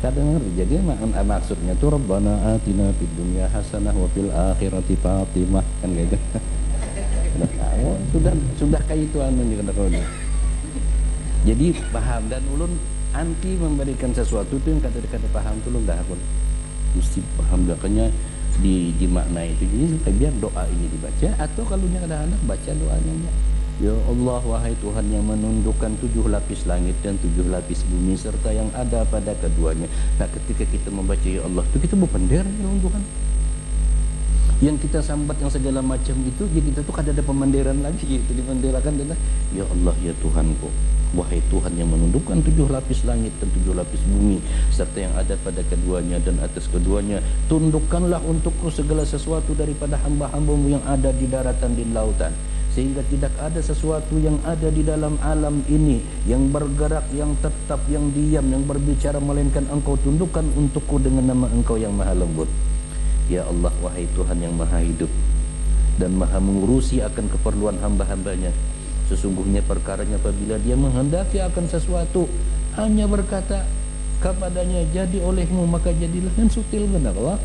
kadang jadi maksudnya tuh Rabbana atina fid dunya hasanah wa fil akhirati fatimah kan gitu. Oh, sudah kayak itu anu nih kata. Jadi paham dan ulun anti memberikan sesuatu itu yang kata-kata paham tuh lu enggak aku mesti paham makanya dimaknai itu jadi supaya biar doa ini dibaca atau kalau kadang-kadang baca doanya ya Allah wahai Tuhan yang menundukkan 7 lapis langit dan 7 lapis bumi serta yang ada pada keduanya. Nah ketika kita membaca ya Allah itu kita berpender ya Tuhan yang kita sambat yang segala macam itu jadi kita tuh ada pemandiran lagi itu dipanderakan adalah ya Allah ya Tuhanku wahai Tuhan yang menundukkan 7 lapis langit dan 7 lapis bumi serta yang ada pada keduanya dan atas keduanya, tundukkanlah untukku segala sesuatu daripada hamba-hambamu yang ada di daratan dan lautan sehingga tidak ada sesuatu yang ada di dalam alam ini yang bergerak, yang tetap, yang diam, yang berbicara melainkan engkau tundukkan untukku dengan nama engkau yang maha lembut. Ya Allah wahai Tuhan yang maha hidup dan maha mengurusi akan keperluan hamba-hambanya. Sesungguhnya perkaranya apabila dia menghendaki akan sesuatu hanya berkata kepadanya jadi olehmu maka jadilah kan sutil benar Allah.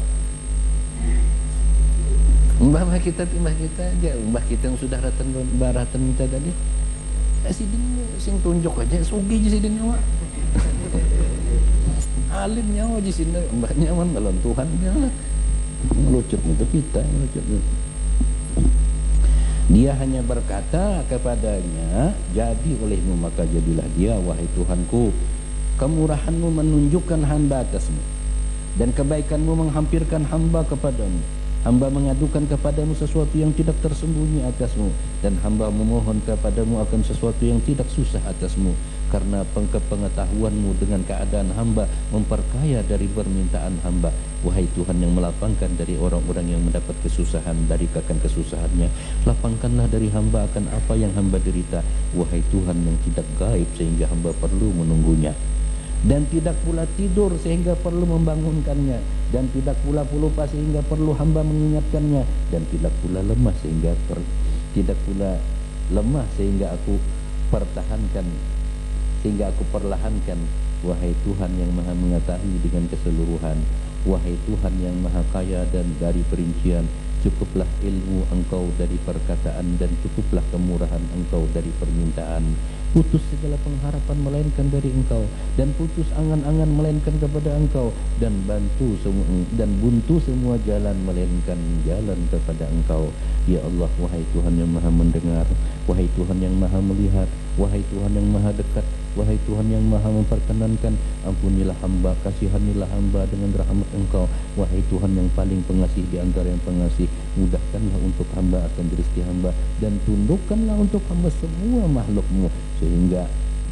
Mbah kita aja mbah kita yang sudah baratan kita tadi sidin sing tunjuk aja sugi aja sidin nyawa alim nyawa di sini mbah nyaman balon Tuhan nyawa ngelucut itu kita yang ngelucut. Dia hanya berkata kepadanya jadi olehmu maka jadilah dia wahai Tuhanku kemurahanmu menunjukkan hamba atasmu dan kebaikanmu menghampirkan hamba kepadamu. Hamba mengadukan kepadamu sesuatu yang tidak tersembunyi atasmu dan hamba memohon kepadamu akan sesuatu yang tidak susah atasmu karena pengetahuanmu dengan keadaan hamba memperkaya dari permintaan hamba. Wahai Tuhan yang melapangkan dari orang-orang yang mendapat kesusahan dari akan kesusahannya, lapangkanlah dari hamba akan apa yang hamba derita. Wahai Tuhan yang tidak gaib sehingga hamba perlu menunggunya dan tidak pula tidur sehingga perlu membangunkannya dan tidak pula lupa sehingga perlu hamba mengingatkannya dan tidak pula lemah sehingga aku perlahankan. Wahai Tuhan yang maha mengetahui dengan keseluruhan, wahai Tuhan yang maha kaya dan dari perincian, cukuplah ilmu engkau dari perkataan dan cukuplah kemurahan engkau dari permintaan. Putus segala pengharapan melainkan dari engkau dan putus angan-angan melainkan kepada engkau dan buntu semua jalan melainkan jalan kepada engkau. Ya Allah wahai Tuhan yang maha mendengar, wahai Tuhan yang maha melihat, wahai Tuhan yang maha dekat, wahai Tuhan yang maha memperkenankan, ampunilah hamba, kasihanilah hamba dengan rahmat engkau. Wahai Tuhan yang paling pengasih di antara yang pengasih, mudahkanlah untuk hamba akan rezeki hamba dan tundukkanlah untuk hamba semua makhlukmu sehingga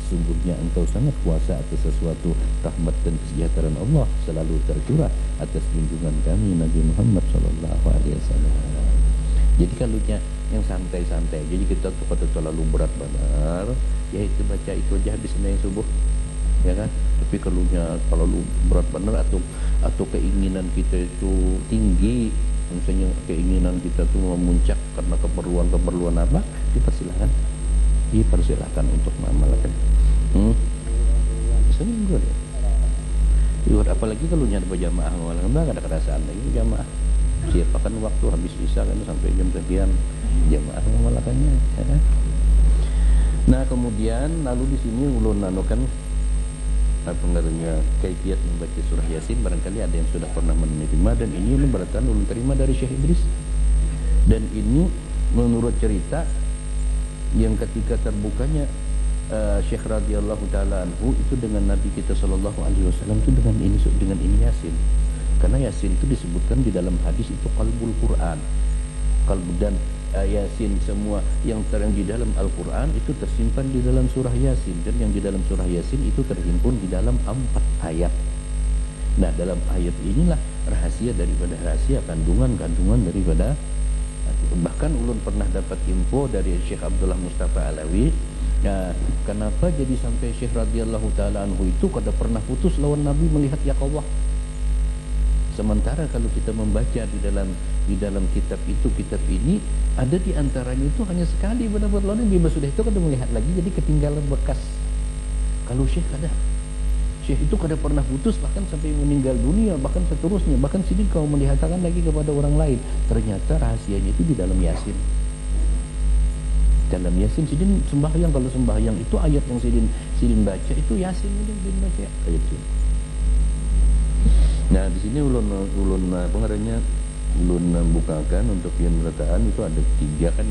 sungguhnya engkau sangat kuasa atas sesuatu. Rahmat dan kesejahteraan Allah selalu tercurah atas junjungan kami Nabi Muhammad SAW. Jadi kalau yang santai-santai, jadi kita tuh pada terlalu berat benar, ya itu baca itu aja habis sembahyang subuh, ya kan? Tapi kalau terlalu berat benar atau keinginan kita itu tinggi, misalnya keinginan kita tuh memuncak karena keperluan apa, dipersilahkan untuk mengamalkan. Sungguh deh. Apalagi kalau nyari berjamaah ngamalkan, nggak ada kerasaan lagi jamaah. Siapakan waktu habis isya kan sampai jam sekian jamaah mengamalkannya. Ya. Nah kemudian lalu di sini ulun kan apa namanya kaifiat membaca surah Yasin, barangkali ada yang sudah pernah menerima dan ini ulun beratan ulun terima dari Syekh Idris dan ini menurut cerita yang ketika terbukanya Syekh radhiyallahu taala anhu itu dengan Nabi kita sallallahu alaihi wasallam itu dengan ini Yasin. Karena Yasin itu disebutkan di dalam hadis itu qalbul Quran. Qalbu dan Yasin semua yang di dalam Al-Quran itu tersimpan di dalam surah Yasin dan yang di dalam surah Yasin itu terhimpun di dalam 4 ayat. Nah, dalam ayat inilah rahasia kandungan daripada bahkan ulun pernah dapat info dari Syekh Abdullah Mustafa Alawi. Nah, kenapa jadi sampai Syekh radhiyallahu taala anhu itu kada pernah putus lawan Nabi melihat yaqawah. Sementara kalau kita membaca di dalam kitab ini ada di antaranya itu hanya sekali mendapat lawan Nabi, sudah itu kada melihat lagi jadi ketinggalan bekas. Kalau Syekh ada Syekh itu kada pernah putus bahkan sampai meninggal dunia, bahkan seterusnya. Bahkan sini kau melihatkan lagi kepada orang lain. Ternyata rahasianya itu di dalam Yasin. Dalam Yasin sidin sembahyang, kalau sembahyang itu ayat yang sidin baca itu Yasin sidin baca ayat itu. Nah di sini ulun pengarangnya ulun bukakan untuk yang meletakkan itu ada 3 kan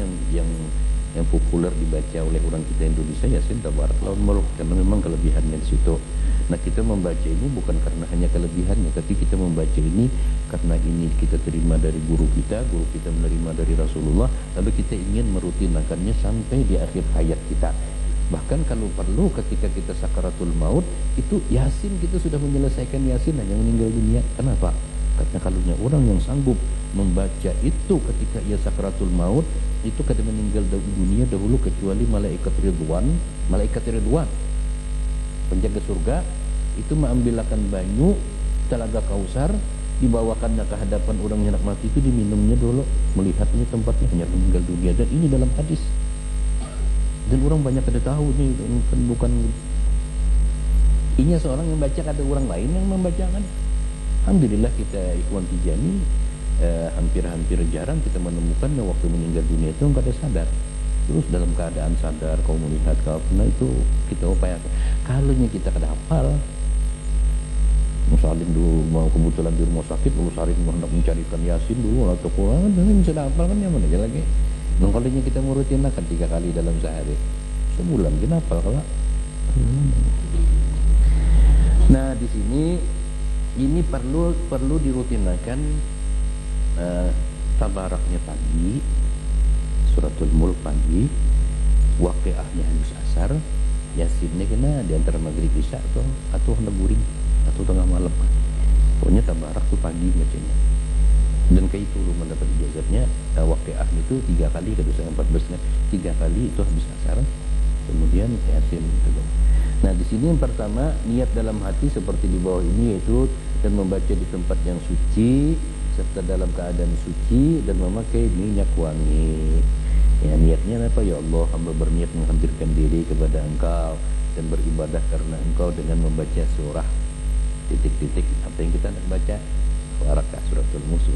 yang populer dibaca oleh orang kita Indonesia, Yasin, Tabarak, Laun Mulk, karena memang kelebihannya di situ. Nah kita membaca ini bukan karena hanya kelebihannya, tapi kita membaca ini karena ini kita terima dari guru kita menerima dari Rasulullah, lalu kita ingin merutinkannya sampai di akhir hayat kita. Bahkan kalau perlu ketika kita sakaratul maut itu Yasin, kita sudah menyelesaikan Yasin hanya meninggal dunia. Kenapa? Karena kalunya orang yang sanggup membaca itu ketika ia sakaratul maut itu kada meninggal dunia dahulu kecuali malaikat Ridwan penjaga surga itu mengambilkan banyu telaga Kausar, dibawakannya ke hadapan orang yang nak mati itu, diminumnya dulu, melihatnya tempatnya hanya meninggal dunia. Dan ini dalam hadis, dan orang banyak kada tahu ini bukan ini seorang yang baca, ada orang lain yang membacakan. Alhamdulillah kita Ikhwan Tijani hampir-hampir jarang kita menemukannya waktu meninggal dunia itu kada sadar. Terus dalam keadaan sadar kau melihat kau pernah itu kita upayakan. Kalau kita kada hafal, misalnya dulu mau kebetulan di rumah sakit lalu sering hendak mencarikan Yasin dulu atau Quran, dan bisa hafal kan nyaman aja lagi. Dan kalau kita merutinakan 3 kali dalam sehari, sebulan kita hafal kalau. Nah di sini ini perlu dirutinakan tabaraknya pagi, suratul mulk pagi, waqiahnya habis asar, Yasinnya kena di antara maghrib isya atau hendak guring atau tengah malam. Pokoknya tabarak tuh pagi bacanya. Dan kayak itu lu mendapat ijazahnya waqiah itu 3 kali, kada usah 14-nya 3 kali itu habis asar, kemudian Yasin gitu. Nah di sini yang pertama niat dalam hati seperti di bawah ini, yaitu dan membaca di tempat yang suci serta dalam keadaan suci dan memakai minyak wangi. Ya niatnya apa? Ya Allah, hamba berniat menghampirkan diri kepada Engkau dan beribadah karena Engkau dengan membaca surah titik-titik apa yang kita nak baca, Barakah suratul Musun.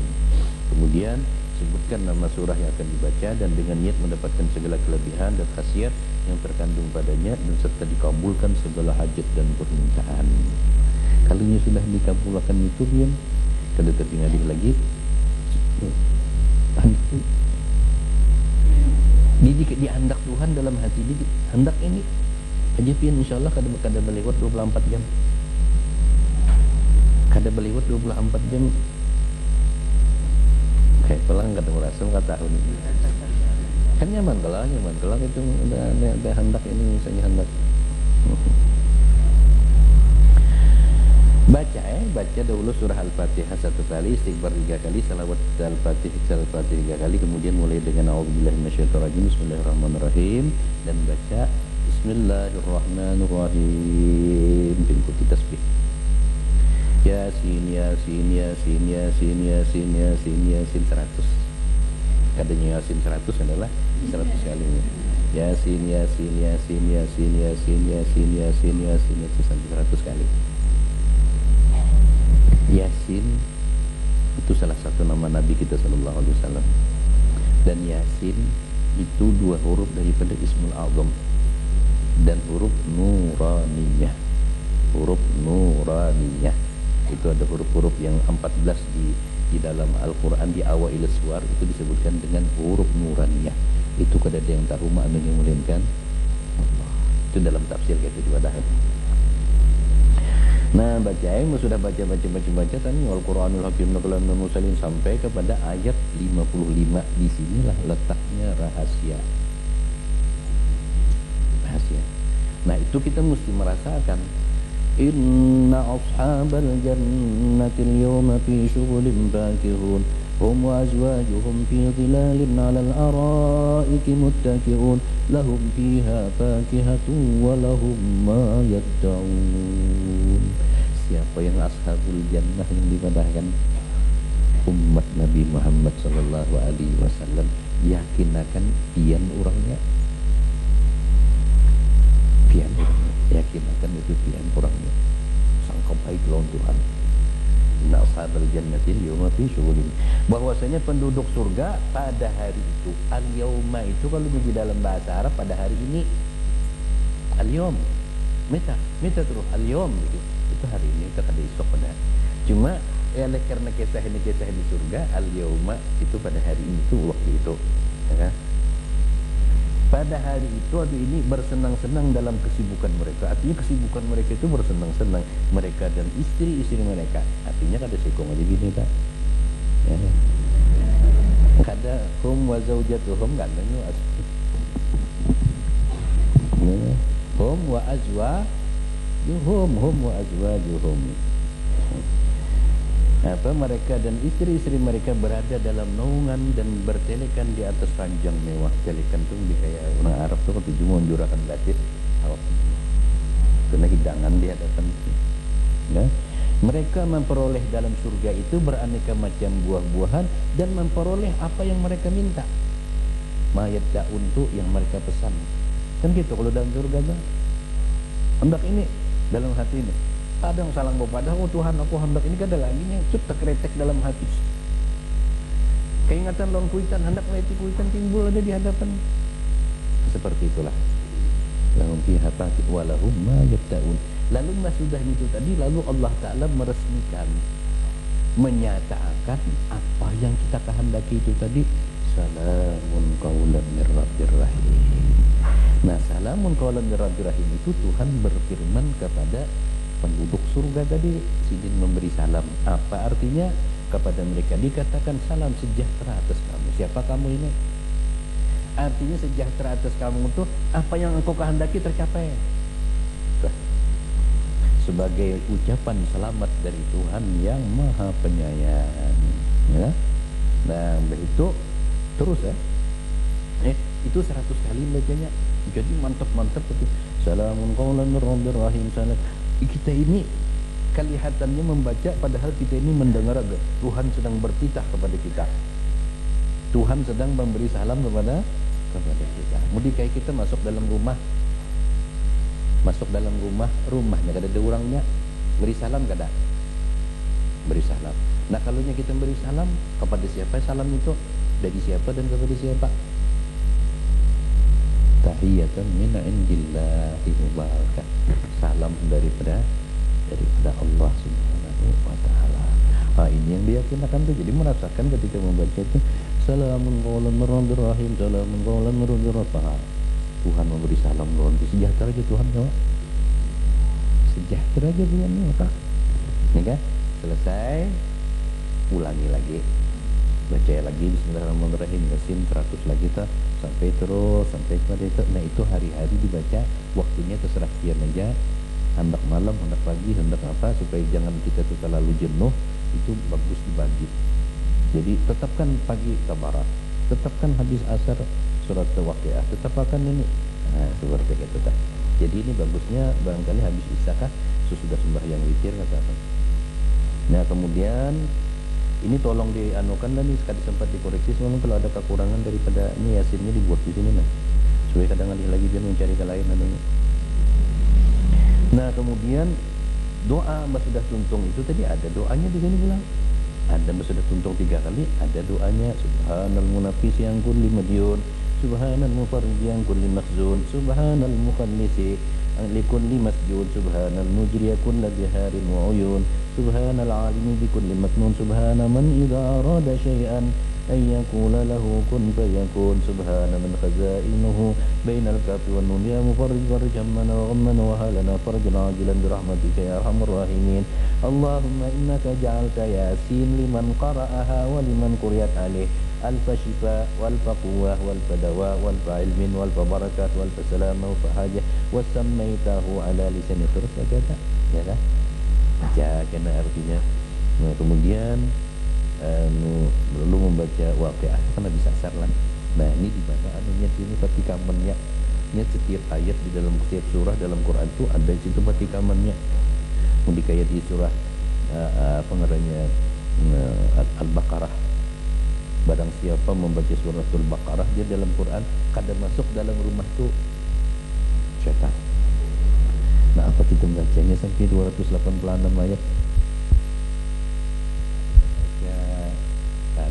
Kemudian sebutkan nama surah yang akan dibaca dan dengan niat mendapatkan segala kelebihan dan khasiat yang terkandung padanya, dan serta dikabulkan segala hajat dan permintaan. Kalau sudah dikabulkan itu diam, kada tertinggal lagi. Diandak Tuhan dalam hati ini, hendak ini aja pian insyaallah kada melewat 24 jam. Kada melewat 24 jam. Kayak pelang kada merasa kata tahun ini. Kan nyaman kalau itu udah hendak ini misalnya hendak. Baca dahulu surah Al-Fatihah 1 kali, istighfar 3 kali, salawat Al-Fatihah 3 kali, kemudian mulai dengan a'udzubillahi minasyaitonirrajim, bismillahirrahmanirrahim, dan baca bismillahirrahmanirrahim diikuti tasbih. Yasin Yasin Yasin Yasin Yasin Yasin Yasin 100. Kadanya Yasin 100 adalah 100 kali. Yasin Yasin Yasin Yasin Yasin Yasin Yasin Yasin itu sampai 100 kali. Yasin itu salah satu nama Nabi kita sallallahu alaihi wasallam. Dan Yasin itu 2 huruf daripada Ismul A'zam dan huruf nuraniyah. Huruf nuraniyah itu ada huruf-huruf yang 14 di dalam Al-Qur'an, di awal suar itu disebutkan dengan huruf nuraniyah. Itu kada ada yang tahu maknanya melainkan Allah. Itu dalam tafsir kita di Wadahid. Nah sudah baca tadi Al-Quranul Hakim Naqlan Musalin sampai kepada ayat 55. Di sinilah letaknya rahasia. Nah itu kita mesti merasakan, inna ashabal jannatil yawma fi syughulin bakihun hum wa azwajuhum fi dhilalin 'alal araiki muttaki'un lahum fiha fakihatun wa lahum ma yad'un. Siapa yang ashabul jannah yang dimadahkan? Umat Nabi Muhammad sallallahu alaihi wasallam. Yakin akan pian orangnya, yakin akan itu pian orangnya. ashabal jannati al-yawma fi syughulin. Bahwasanya penduduk surga pada hari itu, al-yawma itu kalau di dalam bahasa Arab pada hari ini, al-yawm, meta terus al-yawm gitu. Itu hari ini, itu kada esok pada. Cuma oleh karena kisah ini kisah di surga, al-yawma itu pada hari ini itu waktu itu, ya kan? Pada hari itu atau ini bersenang-senang dalam kesibukan mereka. Artinya kesibukan mereka itu bersenang-senang, mereka dan istri-istri mereka. Artinya kada sekong aja gini tak, ya. Kada hum wa zaujatuhum kan hum wa azwajuhum, hum wa azwajuhum. Apa mereka dan istri-istri mereka berada dalam naungan dan bertelekan di atas ranjang mewah. Telekan tuh di kayak orang Arab tuh ketujuh menjurakan batit kena hidangan di hadapan, ya. Mereka memperoleh dalam surga itu beraneka macam buah-buahan dan memperoleh apa yang mereka minta, mayat untuk yang mereka pesan. Kan gitu kalau dalam surga tuh hendak ini dalam hati ini. Kadang salang bepada, oh Tuhan aku hendak ini, kada lagi yang sudah kretek dalam hati. Keingatan lawan kuitan, hendak meliti kuitan timbul ada di hadapan. Seperti itulah. Lahum fiha fatin wa lahum ma yabta'un. Lalu sudah itu tadi, lalu Allah Ta'ala meresmikan, menyatakan apa yang kita kehendaki itu tadi. Salamun qaulan mir rabbir rahim. Nah, salamun qaulan mir rabbir rahim itu Tuhan berfirman kepada penduduk surga tadi, sidin memberi salam. Apa artinya? Kepada mereka dikatakan salam sejahtera atas kamu. Siapa kamu ini? Artinya sejahtera atas kamu itu apa yang engkau kehendaki tercapai. Sebagai ucapan selamat dari Tuhan yang Maha Penyayang, ya. Nah, begitu terus ya. Itu 100 kali bacanya. Jadi mantap-mantap betul. Salamun qaulan mir rabbir rahim. Kita ini kelihatannya membaca, padahal kita ini mendengar agak Tuhan sedang bertitah kepada kita. Tuhan sedang memberi salam kepada kita. Mudi kayak kita masuk dalam rumahnya kada ada orangnya, beri salam kada? Beri salam. Nah, kalau kita beri salam kepada siapa salam itu? Dari siapa dan kepada siapa? Tahiyatan min indillahi mubarakah. Salam daripada Allah Subhanahu wa taala. Ini yang diyakinkan tuh. Jadi merasakan ketika membaca itu salamun qaulan mir rabbir rahim, salamun qaulan mir rabbir rahim. Tuhan memberi salam doang, sejahtera aja Tuhan, ya. Sejahtera aja Tuhan, ya. Ini kan selesai, ulangi lagi, baca lagi bismillahirrahmanirrahim, Yasin 100 lagi tak, sampai kepada itu. Nah, itu hari-hari dibaca, waktunya terserah kian aja, hendak malam, hendak pagi, hendak apa, supaya jangan kita tuh terlalu jenuh. Itu bagus dibagi. Jadi tetapkan pagi tabarak, tetapkan habis asar surat Waqiah, tetapkan ini. Nah, seperti itu tak. Jadi ini bagusnya barangkali habis isya sesudah sembahyang witir katakan. Nah, kemudian ini tolong dianukan dan sekali sempat dikoreksi memang kalau ada kekurangan daripada ini yasinnya dibuat di sini, nah, supaya kadang lagi dia mencari ke lain adanya. Nah, kemudian doa sudah tuntung itu tadi ada doanya di sini bilang. Ada sudah tuntung 3 kali, ada doanya subhanal munafis yang kulli madyun, subhanal mufarrij yang kulli makhzun, subhanal mukhallisi likulli masjud, subhanal mujri kulli biharin wa uyun, subhanal alimi bikulli maknun, subhana man idza arada syai'an ay yaqula lahu kun fayakun, subhana man khazainuhu bainal kafi wan nun, ya mufarrij farij ammana wa ghammana wa halana farjan ajilan bi rahmatika ya arhamar rahimin. Allahumma innaka ja'alta yasin liman qara'aha wa liman quriyat alaih al-fashifa wal-faqwa wal-fadawa wal-fa'ilmin wal-fabarakat wal-fasalama wal-fahajah wasammaitahu ala lisani. Terus kata, ya kan? Baca kena artinya. Nah, kemudian lalu membaca Waqiah kan bisa sarlan. Nah, ini di mana anunya sini patikamannya. Setiap ayat di dalam setiap surah dalam Quran itu ada di situ patikamannya. Kemudian kayak di surah pengarangnya Al-Baqarah, barang siapa membaca suratul Baqarah, dia dalam Quran kadang masuk dalam rumah itu syaitan. Nah, apa kita membacanya sampai 286 ayat?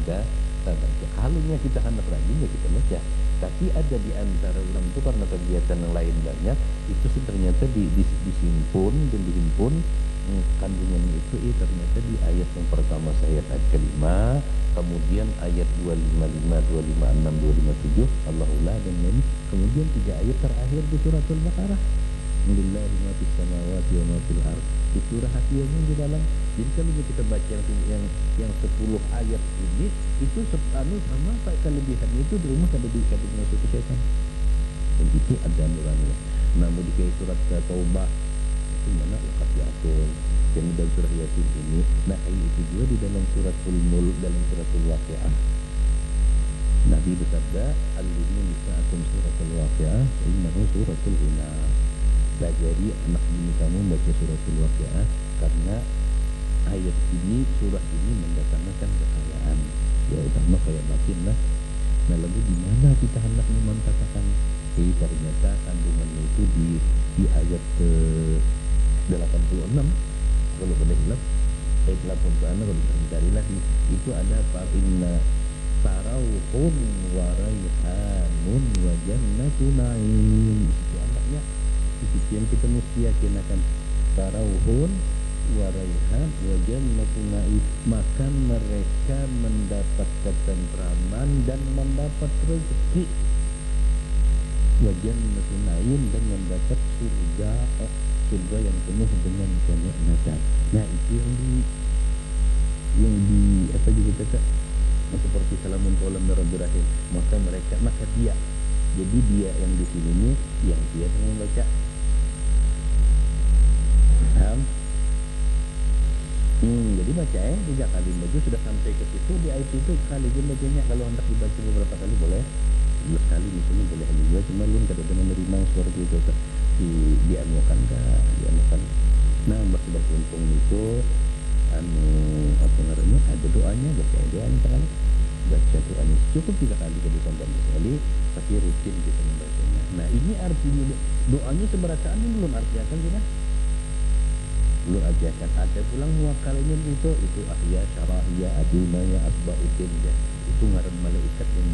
kita baca. Kalaunya kita hendak rajin ya kita baca. Tapi ada di antara orang itu karena kegiatan yang lain banyak, itu sih ternyata disimpan dan dihimpun kandungannya itu ternyata di ayat yang pertama ayat kelima, kemudian ayat 255, 256, 257 Allahullah dan lain, kemudian 3 ayat terakhir di surat Al-Baqarah. Lillahi ma fis samawati wa ma fil ardh. Di surah hatinya di dalam. Jadi kalau kita baca yang 10 ayat ini itu sama apa kelebihannya itu di rumah kada masuk ke setan. Dan itu ada nurani. Namun di surat Taubah itu mana lekat diatur. Yang dalam surah Yasin ini, nah itu juga di dalam suratul Mulk, dalam suratul Waqiah. Nabi bersabda, "Al-limu nisa'akum suratul Waqiah, innahu suratul ghina." Nah, jadi anak bini kamu baca suratul Waqiah karena ayat ini, surah ini mendatangkan kekayaan. Ya utama kayak batin lah. Nah lalu di mana kita hendak memantapkan? Jadi ternyata kandungannya itu di ayat ke 86. Kalau pada hilaf ayat 86 kalau dicarilah itu ada inna farauhun wa raihanun wa jannatu na'im. Itu anaknya. Itu yang kita mesti yakin akan farauhun wa raihan wa jannatu na'im, maka mereka mendapat ketentraman dan mendapat rezeki. Wa jannatu na'im, dan mendapat surga yang penuh dengan kenikmatan. Nah itu yang di apa juga kata seperti salamun qaulan min rabbir rahim, maka dia, jadi dia yang di sini nih yang dia yang membaca. Paham? Jadi baca 3 kali baca sudah sampai ke situ, di ayat itu kali dia bacanya. Kalau hendak dibaca beberapa kali boleh, 11 kali misalnya boleh juga, cuma lu kada dengan menerima suara itu dianukan. Nah sudah untung itu apa namanya, ada doanya, baca doanya sekali, baca doanya cukup 3 kali jadi sampai sekali, tapi rutin kita membacanya. Nah ini artinya doanya seberasaan ini belum artinya kan kita belum ajarkan. Ada pulang muakalnya itu ahya syarahiyah adilmaya asba'utin ya. Itu ngaran malaikat yang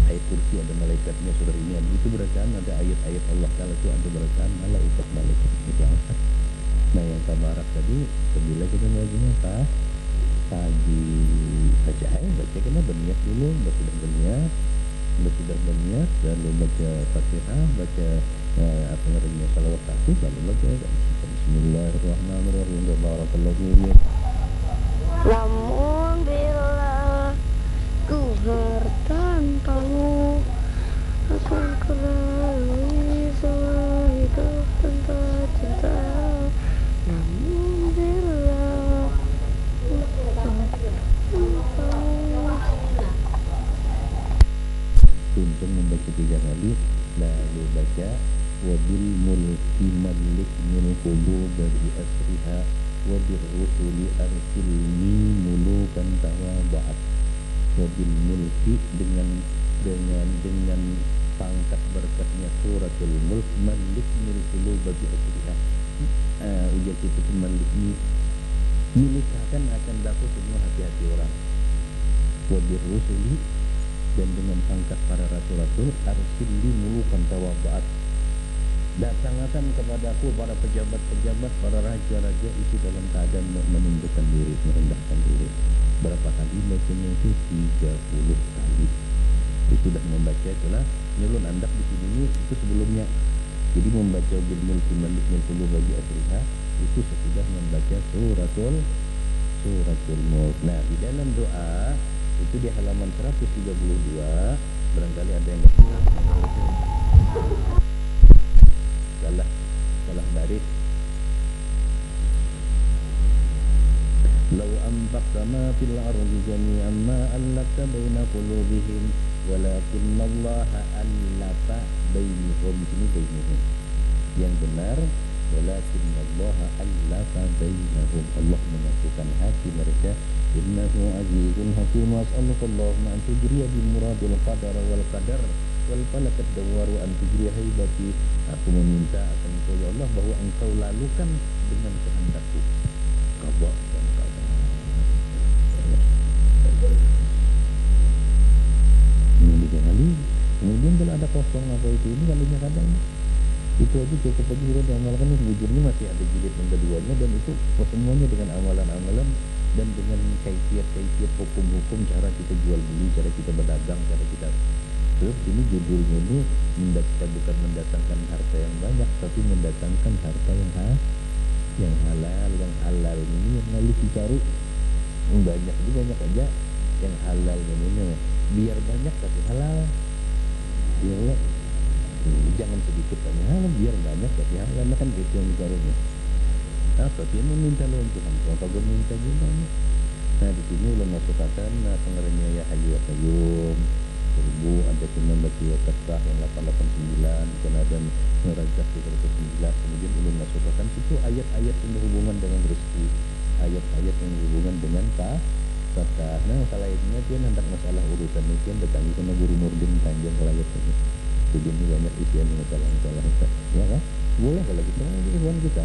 ayat kursi ada malaikatnya, surah ini ada, itu berasaan ada ayat-ayat Allah Ta'ala itu ada berasaan malaikat itu apa. Nah yang tabarak tadi bila kita bacanya pagi baca kena berniat dulu, sudah berniat lalu baca Fatihah, baca apa namanya salawat tasbih, lalu baca Bismillahirrahmanirrahim. Barakallahu fiik. Namun bila ku hartan kamu akan kulalui semua hidup tanpa cinta. Namun bila tuntung membaca 3 kali, lalu baca wabil mulki malik min qulub bi asriha wa bir rusuli arsilni mulukan tawaba'at. Wabil mulki dengan pangkat berkatnya suratul mulk, malik min qulub bi asriha. Ujar itu malik milikkan akan dapat semua hati-hati orang. Wa bir rusuli, dan dengan pangkat para rasul-rasul, arsilni mulukan tawaba'at, datangkan kepadaku para pejabat-pejabat, para raja-raja itu dalam keadaan menundukkan diri, merendahkan diri. Berapa kali bacanya itu? 30 kali. Itu sudah membaca itulah nyelun andak di sini itu sebelumnya. Jadi membaca bil mulki malik min qulub bagi asriha itu sudah membaca suratul mulk. Nah di dalam doa itu di halaman 132 barangkali ada yang salah baris. Law anfaqta ma fil ardi jami'an ma allafta baina qulubihim walakinna Allaha allafa bainahum. Ini bainahum yang benar, walakinna Allaha allafa bainahum. Allah menyatukan hati mereka. Innahu azizun hakim. As'aluka Allahumma an tujriya bi muradil qadar wal qadar wal falakat dawaru an tujriya haibati. Aku meminta akan Engkau ya Allah bahwa Engkau lalukan dengan kehendakku qada dan qadar. Ini tiga kali. Kemudian kalau ada kosong apa ini kalinya kadang itu aja cukup aja sudah diamalkan. Sejujurnya masih ada jilid yang keduanya, dan itu semuanya dengan amalan-amalan dan dengan kaifiat-kaifiat hukum-hukum, cara kita jual beli, cara kita berdagang, cara kita. Terus ini judulnya ini bukan mendatangkan harta yang banyak, tapi mendatangkan harta yang halal. Yang halal ini yang lalu dicari banyak aja yang halal ini, biar banyak tapi halal, biar jangan sedikit tapi halal, biar banyak tapi halal, kan gitu yang dicarinya. Tapi meminta lo Tuhan, kalau minta juga. Nah di sini lo masukkan pengernya ya Hayyu ya Qayyum 1000, ada sunan Baqiyat Takkah yang 889, dan ada Ngerazak 311. Kemudian ulun masukkan situ ayat-ayat yang berhubungan dengan rezeki, ayat-ayat yang berhubungan dengan zakah. Nah lainnya dia hendak masalah urusan itu datangi sama Guru Nurdin Tanjung Kelayat ini. Jadi ini banyak isian masalah itu, ya kan? Boleh kalau kita ikhwan kita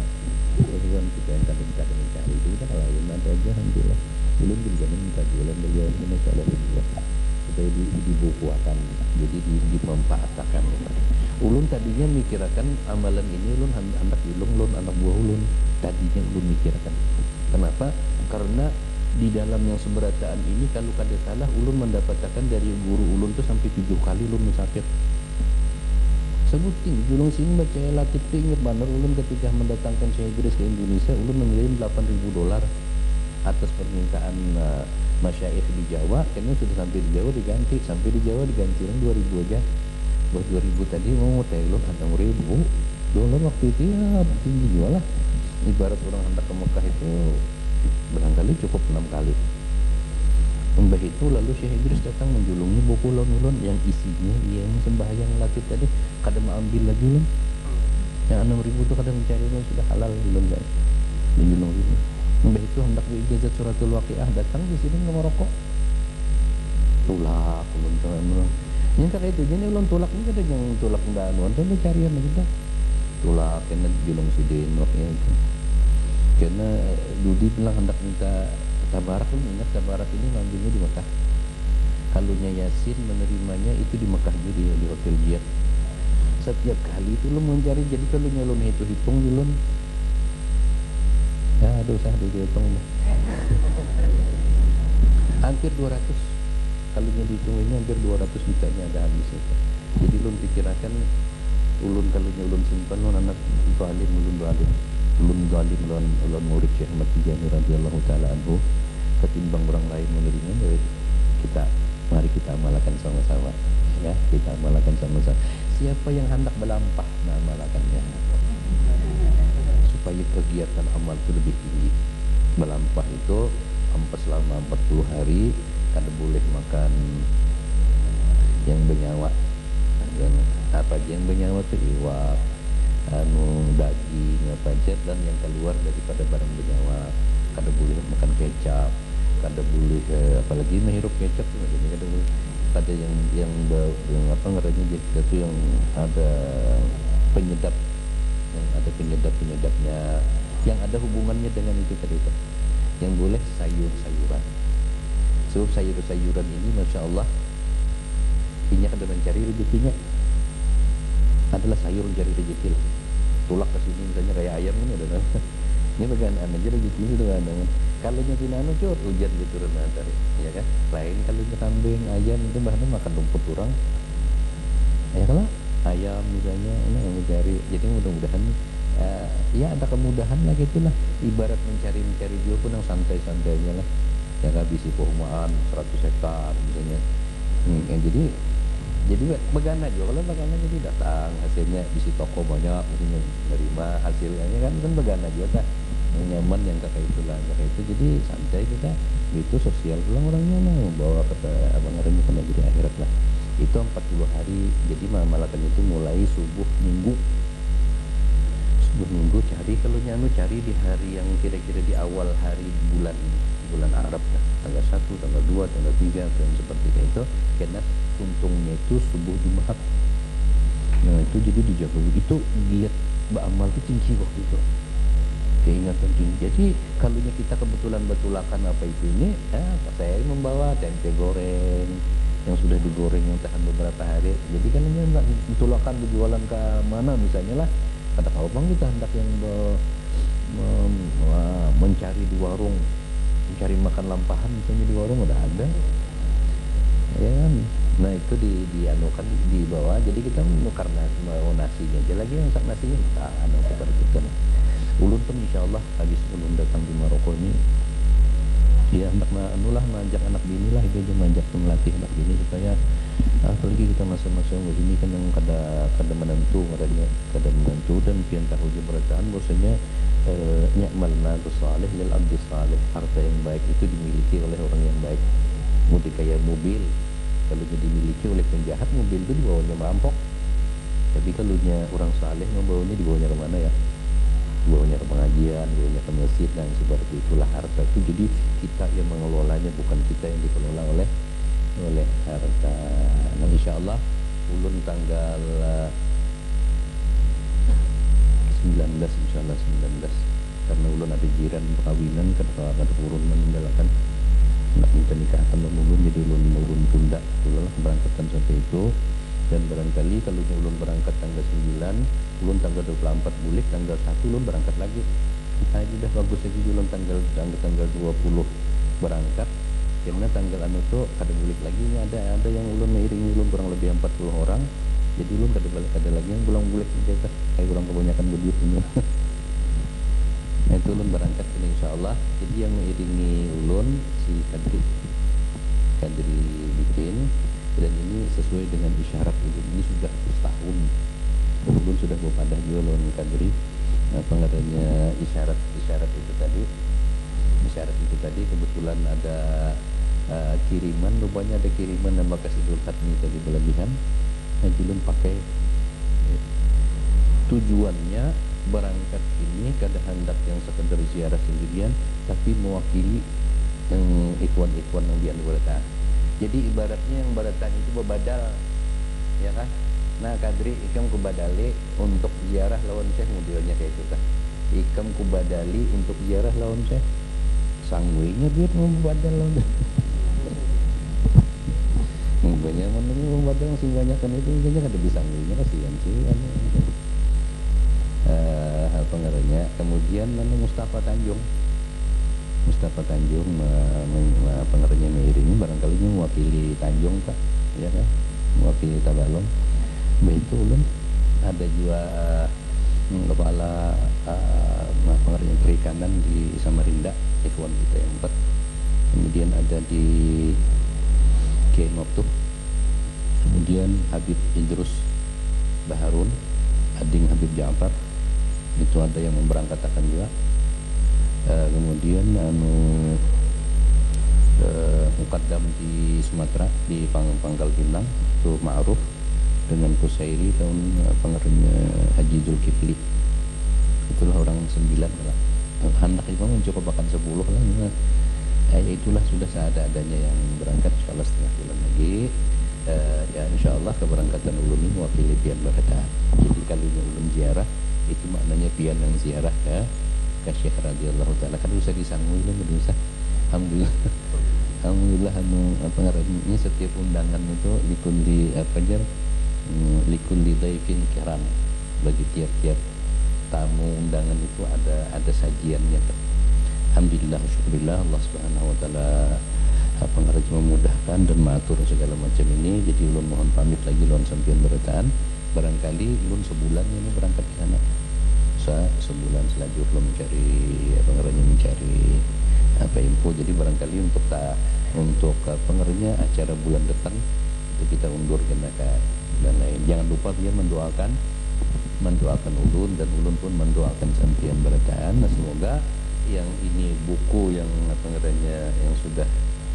yang kadang-kadang mencari itu kita kalau nanti aja alhamdulillah. Ulun juga minta jualan beliau ini masalah itu supaya dibukukan, jadi dimanfaatkan. Ulun tadinya mikirkan amalan ini ulun anak ulun anak buah ulun tadinya ulun mikirkan. Kenapa? Karena di dalam yang seberataan ini kalau kada salah ulun mendapatkan dari guru ulun tuh sampai 7 kali ulun musafir. Sebutin julung sini baca latih ingat benar ulun ketika mendatangkan Syekh Idris ke Indonesia, ulun mengirim $8.000 atas permintaan masyayikh di Jawa. Karena sudah sampai di Jawa diganti, sampai di Jawa diganti orang 2.000 aja. Buat 2.000 tadi mau Thailand ada $6.000 waktu itu ya tinggi juga lah. Ibarat orang hendak ke Mekah itu barangkali cukup 6 kali. Mbah itu lalu Syekh Idris datang menjulungi buku ulun yang isinya yang sembahyang latih tadi kadang ambil lagi ulun. Yang 6.000 itu kadang mencari ulun sudah halal ulun guys. Menjulung ini. Mbah itu hendak ijazat suratul waqiah, datang di sini ke Maroko. Tulak ulun ulun. Yang kata itu jadi ulun tulak ini ada yang tulak ndak anu tuh carian kita. Tulak kena julung sidin waqiah itu. Karena Dudi bilang hendak minta tabarak, lu ingat tabarak ini manggilnya di Mekah. Kalunya Yasin menerimanya itu di Mekah juga di Hotel Jiyad. Setiap kali itu lu mencari, jadi kalau nyalon hitung ulun ya dosa dihitung hampir 200. Kalau dihitung ini hampir 200 jutanya ada habis itu. Jadi ulun pikirakan ulun kalau ulun simpan ulun anak itu alim ulun murid Syekh Ahmad Tijani radhiyallahu taala anhu, ketimbang orang lain menerima dari kita. Mari kita amalkan sama-sama, ya kita amalkan sama-sama. Siapa yang hendak melampah, nah amalkannya supaya kegiatan amal itu lebih tinggi. Melampah itu selama 40 hari kada boleh makan yang bernyawa. Apa aja yang bernyawa itu iwak, daging apa aja, dan yang keluar daripada barang bernyawa. Kada boleh makan kecap, kada boleh apalagi menghirup kecap ini kada boleh. Ada yang apa ngarannya itu yang ada penyedap, yang ada penyedapnya, yang ada hubungannya dengan itu tadi itu. Yang boleh sayur-sayuran. Sebab sayur-sayuran ini masya Allah ini kada mencari rezekinya adalah sayur mencari rezeki. Tulak ke sini misalnya kayak ayam ini ada. Ini bagian aja rezeki itu ada. Kalau nyakin hujan di turun matahari, ya kan? Lain kalau kambing, ayam itu bahannya makan rumput orang. Ya kalau ayam misalnya ini yang mencari, jadi mudah-mudahan ya ada kemudahan lah gitulah. Ibarat mencari juga pun yang santai-santainya lah. Ya nggak bisa perumahan 100 hektar misalnya. Jadi begana juga kalau begana jadi datang hasilnya di toko banyak misalnya menerima hasilnya kan begana juga tak nyaman yang kakak itulah kakak itu, jadi santai kita itu sosial pulang orangnya lah membawa kata abang orangnya ke negeri akhirat lah. Itu 40 hari. Jadi malakan itu mulai subuh minggu cari, kalau nyanu cari di hari yang kira-kira di awal hari bulan Arab lah, tanggal 1, tanggal 2, tanggal 3 dan seperti itu, karena untungnya itu subuh Jumat. Nah itu jadi dijaga itu giat beramal itu tinggi waktu itu. Keingatan tinggi. Jadi kalau kita kebetulan betulakan apa itu ini, saya membawa tempe goreng yang sudah digoreng yang tahan beberapa hari. Jadi kan ini enggak betulakan dijualan ke mana misalnya lah. Kata kau bang kita hendak yang mencari di warung, mencari makan lampahan misalnya di warung udah ada, ya kan? Nah itu dianukan dibawa. Jadi kita karena mau nasinya aja lagi yang sak nasinya ada seperti itu. Ulun pun insya Allah habis ulun datang di Maroko ini, ya hendak mengajak anak bini lah, itu aja mengajak melatih anak bini supaya apalagi kita masa-masa ini kan yang kada menentu, kada menentu dan pian tahu jabatan bahwasanya ni'mal malu salih lil abdi salih, harta yang baik itu dimiliki oleh orang yang baik. Mudah kayak mobil, kalau jadi dimiliki oleh penjahat, mobil itu dibawanya merampok. Tapi kalau orang saleh membawanya dibawanya ke mana ya? Dibawanya ke pengajian, dibawanya ke masjid dan seperti itulah harta itu. Jadi kita yang mengelolanya, bukan kita yang dikelola oleh harta. Nah insyaallah ulun tanggal 19 insyaallah 19, karena ulun ada jiran perkawinan kada urun meninggalkan nak minta nikahkan ulun, jadi ulun tunda dulu keberangkatan sampai itu. Dan barangkali kalau ulun berangkat tanggal 9, ulun tanggal 24 bulik, tanggal 1 ulun berangkat lagi. Nah itu dah bagus lagi ulun tanggal 20 berangkat, karena tanggal anu tuh kada bulik lagi. Ini ada yang ulun mengiringi ulun kurang lebih 40 orang. Jadi ulun kada lagi yang pulang bulik kita kayak orang kebanyakan begitu ini. Nah itu ulun berangkat ini insyaallah. Jadi yang mengiringi ulun si Kadri bikin, dan ini sesuai dengan isyarat ulun. Ini sudah setahun ulun sudah berpadah juga ulun Kadri. Apa katanya isyarat itu tadi kebetulan ada kiriman, rupanya ada kiriman nama Kasidul Khatmi tadi berlebihan. Nah ulun pakai tujuannya berangkat ini kada hendak yang sekedar ziarah sendirian, tapi mewakili ikhwan-ikhwan yang di Baratan. Jadi ibaratnya yang Baratan itu berbadal, ya kan? Nah Kadri ikam kubadali untuk ziarah lawan Syekh, modelnya kayak itu kan. Ikam kubadali untuk ziarah lawan Syekh, sangguinya duit mau badal lawan. Banyak menurut badal sing banyak kan itu kayaknya kada bisa sangguinya, kasihan sih. Apa ngarannya, kemudian Mustafa Tanjung apa ngarannya mengiringi, barangkali mewakili Tanjung Pak, ya kan, mewakili Tabalong. Begitu ulun ada juga kepala apa ngarannya perikanan di Samarinda, ikhwan kita yang 4. Kemudian ada di Kenop tuh, kemudian Habib Idrus Baharun, ading Habib Ja'far itu ada yang memberangkatkan juga. Kemudian mukaddam di Sumatera di Pangkal Pinang itu Ma'ruf dengan Kusairi tahun pengernya Haji Zulkifli. Itulah orang 9 lah. Hendak itu mencoba bahkan 10 lah. Itulah sudah seadanya yang berangkat, insyaallah setengah bulan lagi. Ya insyaallah keberangkatan ulun ini mewakili pian Barata. Jadi kalau ulun ziarah itu maknanya pian yang ziarah ke Syekh radhiyallahu taala. Kan usah disangui lah, usah. Alhamdulillah apa ngarannya, setiap undangan itu likulli dhaifin kiram, bagi tiap-tiap tamu undangan itu ada sajiannya. Alhamdulillah, syukurillah Allah Subhanahu wa taala apa ngarannya memudahkan dan mengatur segala macam ini. Jadi ulun mohon pamit lagi lawan sampean berataan. Barangkali ulun sebulan ini berangkat ke sana. Sebulan selanjutnya mencari apa info. Jadi barangkali untuk pengernya acara bulan depan itu kita undur karena dan lain. Jangan lupa dia mendoakan ulun, dan ulun pun mendoakan sampean berataan. Nah, semoga yang ini buku yang yang sudah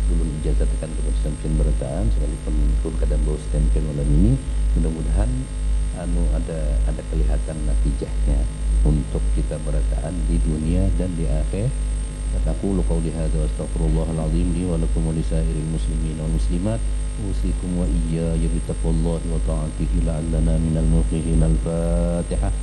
ulun ijazahkan kepada sampean berataan, sekalipun pun kadang bawa stempel malam ini, mudah-mudahan ada kelihatan natijahnya untuk kita berataan di dunia dan di akhir. Aqulu qawli hadza wa astaghfirullahal azim li wa lakum wa lisairil muslimin wal muslimat. Usikum wa iyaya bi taqwallahi wa ta'atihi la'allana minal muflihin. Al-Fatihah.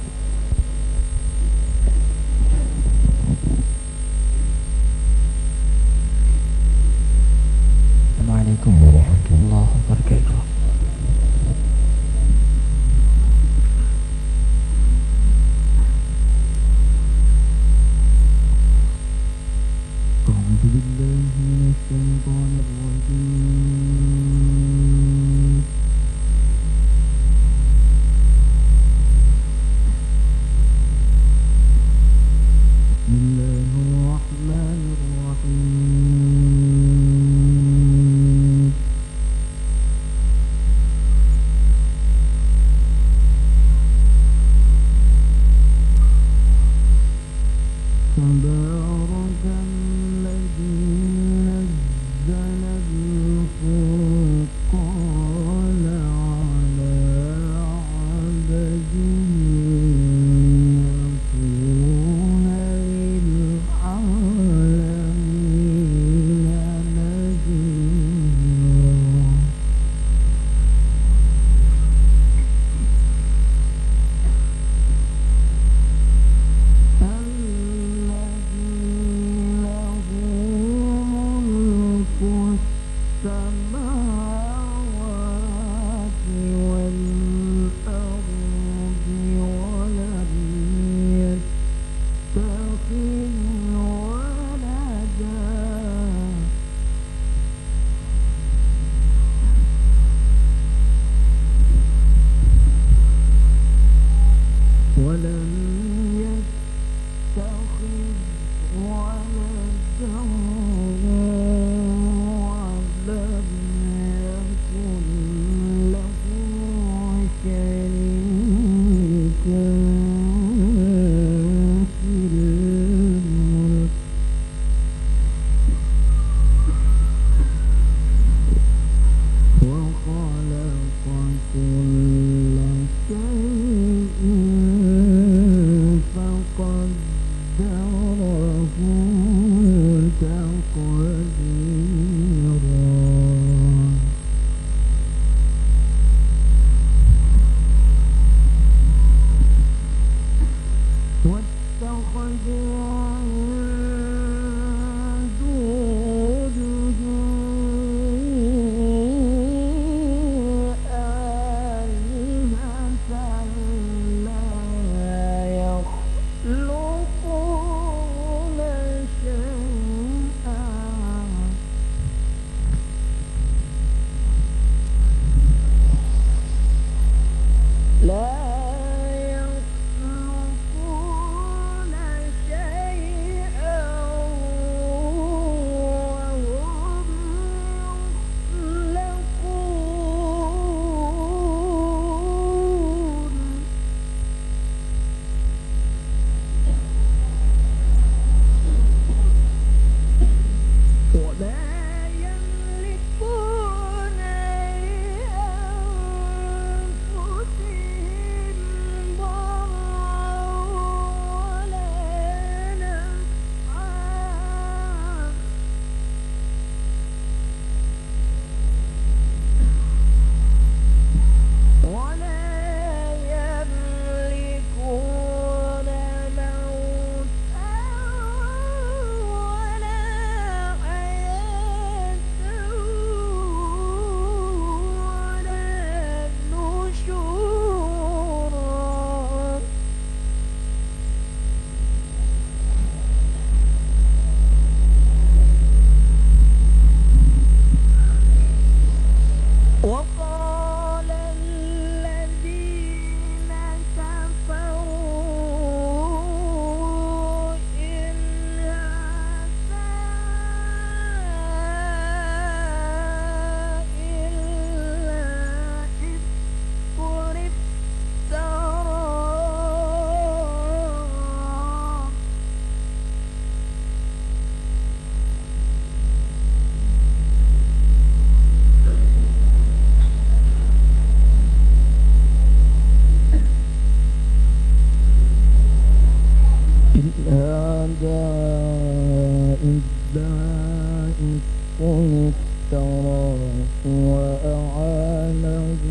وأعانه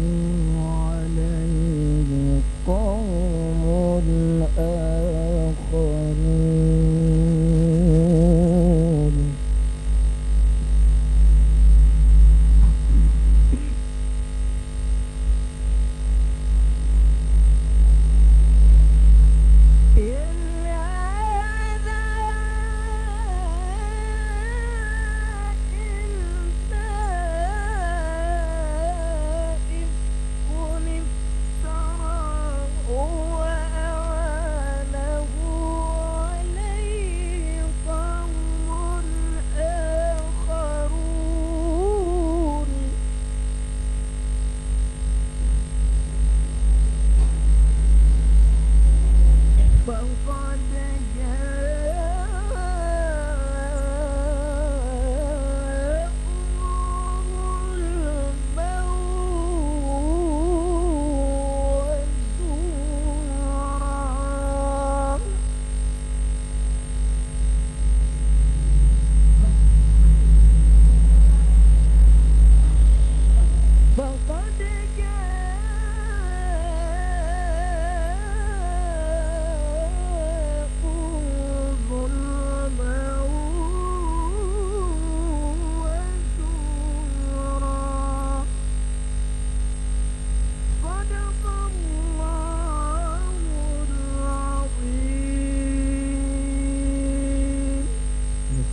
عليه قوم آخرون.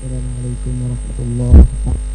Assalamualaikum warahmatullahi wabarakatuh.